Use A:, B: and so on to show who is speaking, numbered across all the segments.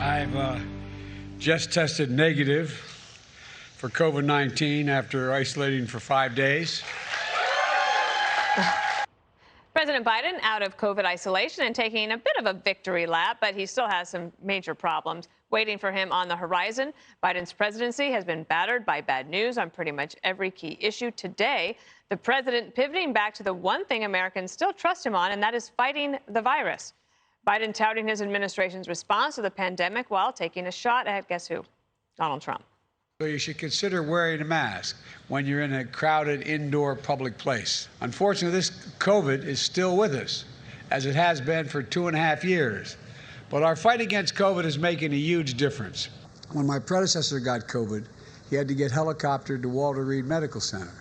A: I've just tested negative for COVID-19 after isolating for 5 days.
B: President Biden out of COVID isolation and taking a bit of a victory lap, but he still has some major problems waiting for him on the horizon. Biden's presidency has been battered by bad news on pretty much every key issue. Today, the president pivoting back to the one thing Americans still trust him on, and that is fighting the virus. Biden touting his administration's response to the pandemic while taking a shot at, guess who? Donald Trump.
A: So you should consider wearing a mask when you're in a crowded indoor public place. Unfortunately, this COVID is still with us, as it has been for 2.5 years. But our fight against COVID is making a huge difference. When my predecessor got COVID, he had to get helicoptered to Walter Reed Medical Center.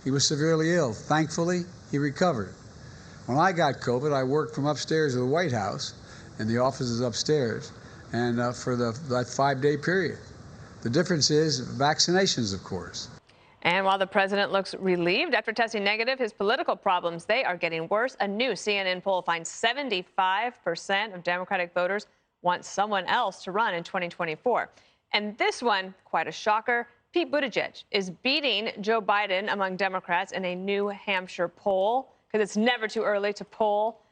A: He was severely ill. Thankfully, he recovered. When I got COVID, I worked from upstairs of the White House, and the office is upstairs, and for that 5-day period. The difference is vaccinations, of course.
B: And while the president looks relieved after testing negative, his political problems, they are getting worse. A new CNN poll finds 75% of Democratic voters want someone else to run in 2024. And this one, quite a shocker, Pete Buttigieg is beating Joe Biden among Democrats in a New Hampshire poll, because it's never too early to poll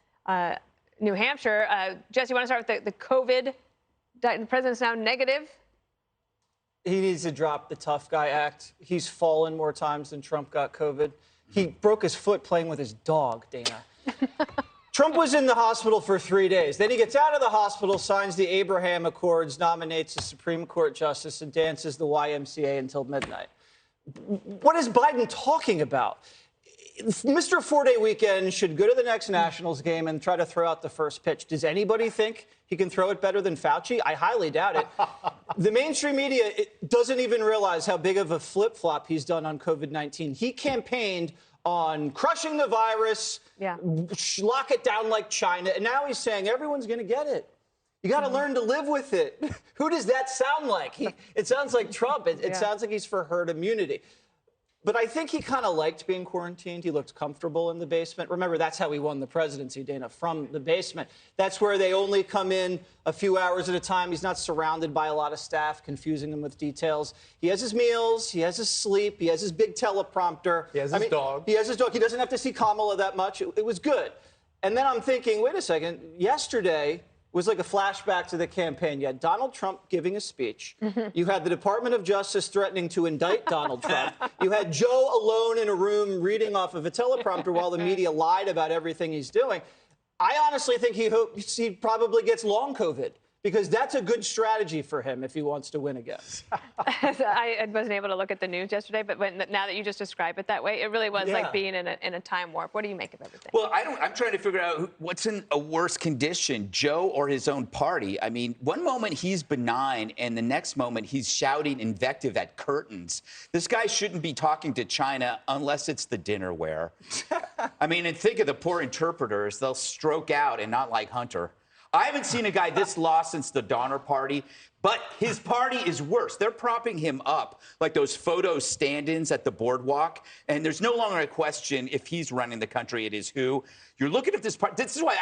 B: New Hampshire. Jess, you want to start with the COVID? The president's now negative.
C: He needs to drop the tough guy act. He's fallen more times than Trump got COVID. He broke his foot playing with his dog, Dana. Trump was in the hospital for 3 days. Then he gets out of the hospital, signs the Abraham Accords, nominates a Supreme Court justice, and dances the YMCA until midnight. What is Biden talking about? Mr. 4-day weekend should go to the next Nationals game and try to throw out the first pitch. Does anybody think he can throw it better than Fauci? I highly doubt it. The mainstream media doesn't even realize how big of a flip-flop he's done on COVID-19. He campaigned on crushing the virus, lock it down like China, and now he's saying everyone's going to get it. You got to learn to live with it. Who does that sound like? It sounds like Trump. It sounds like he's for herd immunity. But I think he kind of liked being quarantined. He looked comfortable in the basement. Remember, that's how he won the presidency, Dana, from the basement. That's where they only come in a few hours at a time. He's not surrounded by a lot of staff, confusing him with details. He has his meals. He has his sleep. He has his big teleprompter.
D: He has his dog.
C: He has his dog. He doesn't have to see Kamala that much. It was good. And then I'm thinking, wait a second. Yesterday was like a flashback to the campaign. You had Donald Trump giving a speech. You had the Department of Justice threatening to indict Donald Trump. You had Joe alone in a room reading off of a teleprompter while the media lied about everything he's doing. I honestly think he probably gets long COVID, because that's a good strategy for him if he wants to win again.
B: I wasn't able to look at the news yesterday, but now that you just describe it that way, it really was like being in a time warp. What do you make of everything?
E: Well, I'm trying to figure out what's in a worse condition, Joe or his own party. I mean, one moment he's benign, and the next moment he's shouting invective at curtains. This guy shouldn't be talking to China unless it's the dinnerware. I mean, and think of the poor interpreters. They'll stroke out and not like Hunter. I haven't seen a guy this lost since the Donner Party, but his party is worse. They're propping him up like those photo stand-ins at the boardwalk, and there's no longer a question if he's running the country, it is who. You're looking at this part. This is why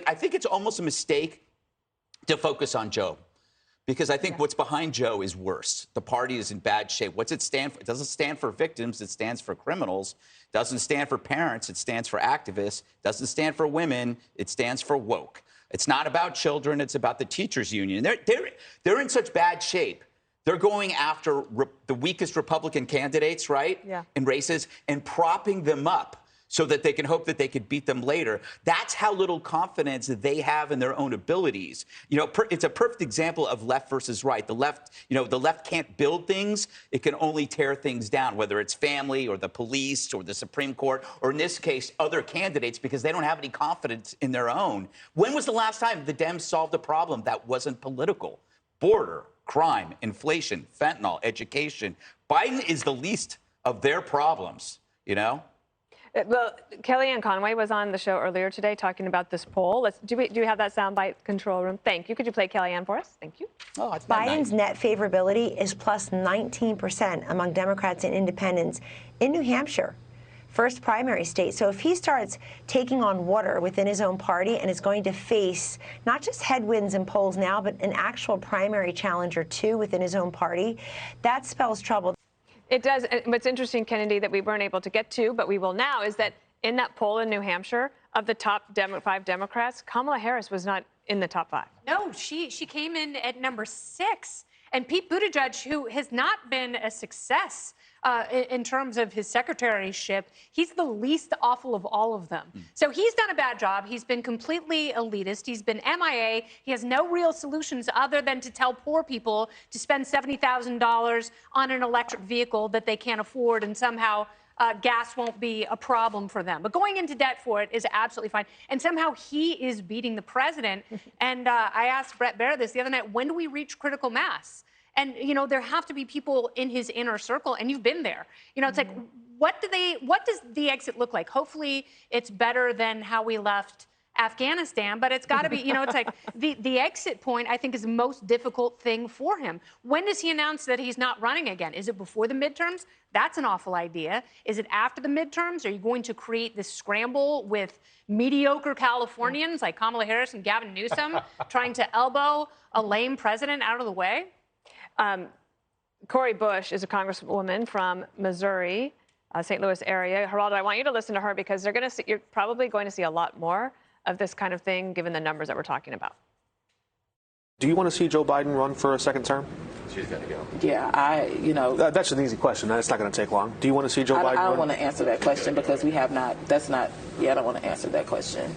E: I think it's almost a mistake to focus on Joe, because I think what's behind Joe is worse. The party is in bad shape. What's it stand for? It doesn't stand for victims. It stands for criminals. It doesn't stand for parents. It stands for activists. It doesn't stand for women. It stands for woke. It's not about children. It's about the teachers' union. They're in such bad shape. They're going after the weakest Republican candidates, right, in races, and propping them up so that they can hope that they could beat them later. That's how little confidence they have in their own abilities. You know, it's a perfect example of left versus right. The left, the left can't build things. It can only tear things down, whether it's family or the police or the Supreme Court, or in this case, other candidates, because they don't have any confidence in their own. When was the last time the Dems solved a problem that wasn't political? Border, crime, inflation, fentanyl, education. Biden is the least of their problems, you know?
B: Well, Kellyanne Conway was on the show earlier today talking about this poll. Do you have that soundbite, control room? Thank you. Could you play Kellyanne for us? Thank you.
F: Oh, Biden's net favorability is plus 19% among Democrats and independents in New Hampshire.
D: first primary state. So if he starts taking on water within his own party and is going to face not just headwinds in polls now, but an actual primary challenger too within his own party, that spells trouble.
B: It does. What's interesting, Kennedy, that we weren't able to get to, but we will now, is that in that poll in New Hampshire, of the top 5 Democrats, Kamala Harris was not in the top 5.
F: No, she came in at number 6. And Pete Buttigieg, who has not been a success in terms of his secretaryship, he's the least awful of all of them. So he's done a bad job. He's been completely elitist. He's been MIA. He has no real solutions other than to tell poor people to spend $70,000 on an electric vehicle that they can't afford, and somehow gas won't be a problem for them. But going into debt for it is absolutely fine. And somehow he is beating the president. And I asked Bret Baier this the other night, when do we reach critical mass? And, you know, there have to be people in his inner circle, and you've been there. You know, it's like, what does the exit look like? Hopefully it's better than how we left Afghanistan, but it's got to be, you know, it's like the exit point, I think, is the most difficult thing for him. When does he announce that he's not running again? Is it before the midterms? That's an awful idea. Is it after the midterms? Are you going to create this scramble with mediocre Californians like Kamala Harris and Gavin Newsom trying to elbow a lame president out of the way?
B: Cori Bush is a congresswoman from Missouri, St. Louis area. Geraldo, I want you to listen to her because you're probably going to see a lot more of this kind of thing, given the numbers that we're talking about.
G: Do you want to see Joe Biden run for a second term?
H: She's going to go.
G: Yeah, that's an easy question. It's not going to take long. Do you want to see Joe Biden run?
I: I don't want to answer that question because we have not. I don't want to answer that question.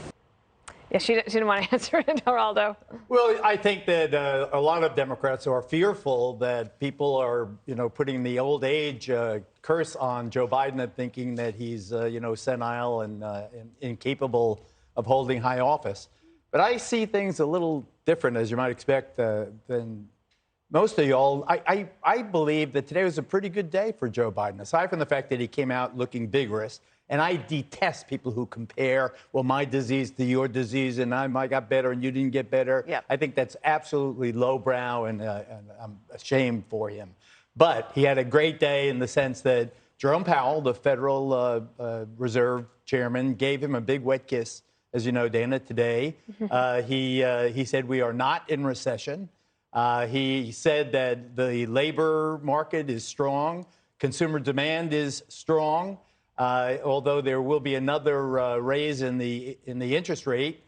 B: Yeah, she didn't want to answer it, Geraldo.
J: Well, I think that a lot of Democrats are fearful that people are, putting the old age curse on Joe Biden and thinking that he's, senile and incapable of holding high office. But I see things a little different, as you might expect, than most of y'all. I believe that today was a pretty good day for Joe Biden, aside from the fact that he came out looking vigorous. And I detest people who compare, well, my disease to your disease, and I got better and you didn't get better.
B: Yep.
J: I think that's absolutely lowbrow, and I'm ashamed for him. But he had a great day in the sense that Jerome Powell, the Federal Reserve Chairman, gave him a big wet kiss, as you know, Dana, today. He said we are not in recession. He said that the labor market is strong. Consumer demand is strong. Although there will be another raise in the interest rate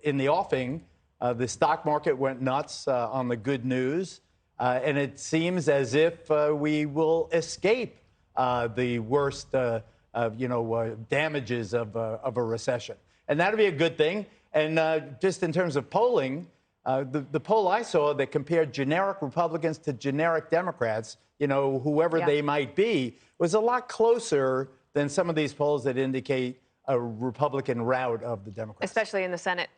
J: in the offing, the stock market went nuts on the good news, and it seems as if we will escape the worst, damages of a recession, and that'll be a good thing. And just in terms of polling, the poll I saw that compared generic Republicans to generic Democrats, whoever they might be, was a lot closer than some of these polls that indicate a Republican rout of the Democrats.
B: Especially in the Senate,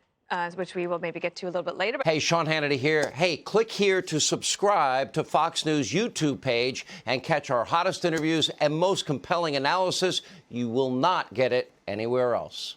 B: which we will maybe get to a little bit later.
K: Hey, Sean Hannity here. Hey, click here to subscribe to Fox News YouTube page and catch our hottest interviews and most compelling analysis. You will not get it anywhere else.